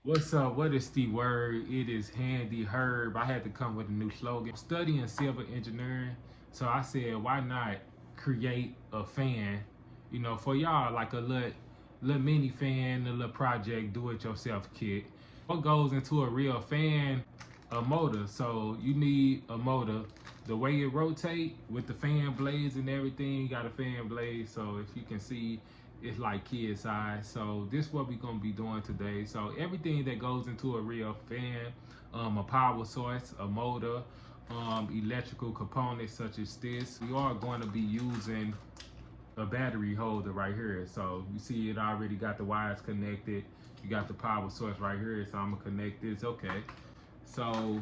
What's up? What is the word? It is Handy Herb. I had to come with a new slogan. I'm studying civil engineering, so I said, why not create a fan, for y'all, like a little mini fan, a little project, do-it-yourself kit. What goes into a real fan? A motor. So you need a motor. The way it rotate with the fan blades and everything, you got a fan blade. So if you can see, it's like kid size. So this is what we're gonna be doing today. So everything that goes into a real fan, a power source, a motor, electrical components such as this. We are going to be using a battery holder right here. So you see it already got the wires connected. You got the power source right here. So I'm gonna connect this. Okay. So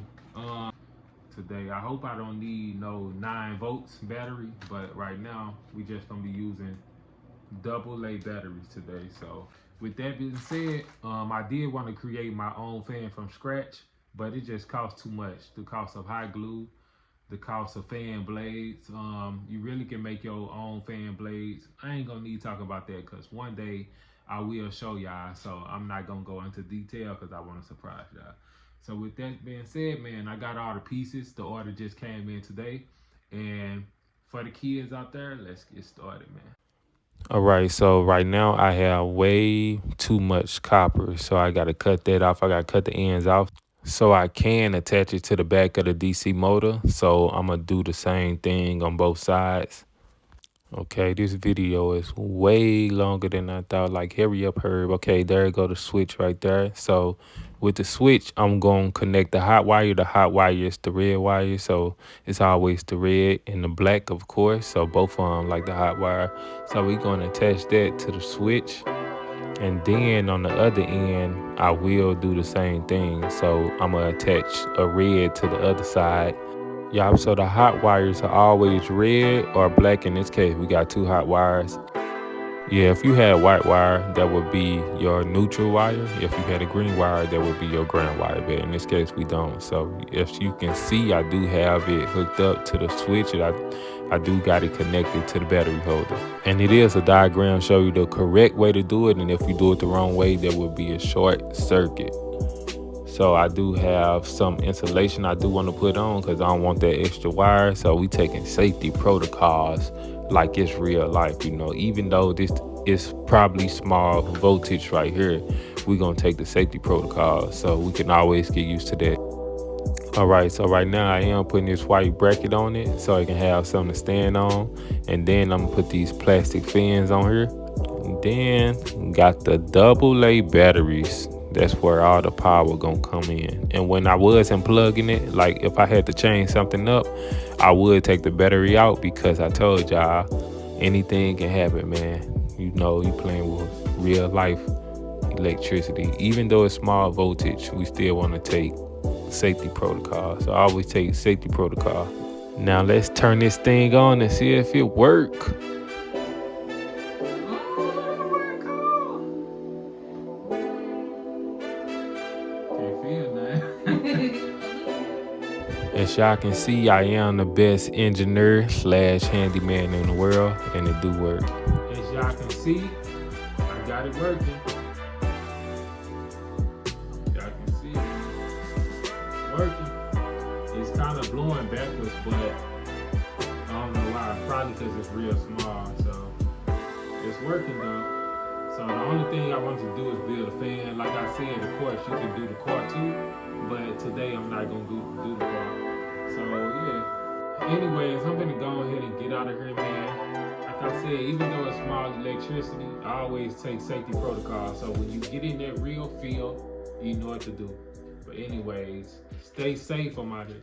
today I hope I don't need no 9 volts battery, but right now we just gonna be using double A batteries today. So with that being said, I did want to create my own fan from scratch, but it just costs too much. The cost of hot glue, the cost of fan blades. You really can make your own fan blades. I ain't gonna need to talk about that because one day I will show y'all. So I'm not gonna go into detail because I want to surprise y'all. So with that being said, man, I got all the pieces. The order just came in today. And for the kids out there, let's get started, man. All right, so right now I have way too much copper, so I got to cut that off. I got to cut the ends off so I can attach it to the back of the DC motor. So I'm going to do the same thing on both sides. Okay, this video is way longer than I thought. Like, hurry up, Herb. Okay, there you go, the switch right there. So with the switch, I'm going to connect the hot wire. The hot wire is the red wire. So it's always the red and the black, of course. So both of them like the hot wire. So we're going to attach that to the switch. And then on the other end, I will do the same thing. So I'm going to attach a red to the other side. Yeah, so the hot wires are always red or black. In this case, we got 2 hot wires. Yeah, if you had white wire, that would be your neutral wire. If you had a green wire, that would be your ground wire. But in this case, we don't. So if you can see, I do have it hooked up to the switch. And I do got it connected to the battery holder. And it is a diagram show you the correct way to do it. And if you do it the wrong way, there would be a short circuit. So I do have some insulation I do want to put on because I don't want that extra wire. So we taking safety protocols like it's real life, even though this is probably small voltage right here, we're going to take the safety protocols so we can always get used to that. All right, so right now I am putting this white bracket on it so I can have something to stand on. And then I'm going to put these plastic fins on here. And then got the double A batteries. That's where all the power gonna come in. And when I was unplugging it, like if I had to change something up, I would take the battery out because I told y'all anything can happen, man. You playing with real life electricity. Even though it's small voltage, we still want to take safety protocol. So I always take safety protocol. Now let's turn this thing on and see if it works. As y'all can see, I am the best engineer / handyman in the world, and it do work. As y'all can see, I got it working. Y'all can see it working. It's kind of blowing backwards, but I don't know why. Probably because it's real small, so it's working though. So the only thing I want to do is build a fan. Like I said, of course, you can do the car too, but today I'm not going to do the car. So yeah. Anyways, I'm going to go ahead and get out of here, man. Like I said, even though it's small electricity, I always take safety protocols. So when you get in that real field, you know what to do. But anyways, stay safe on my here.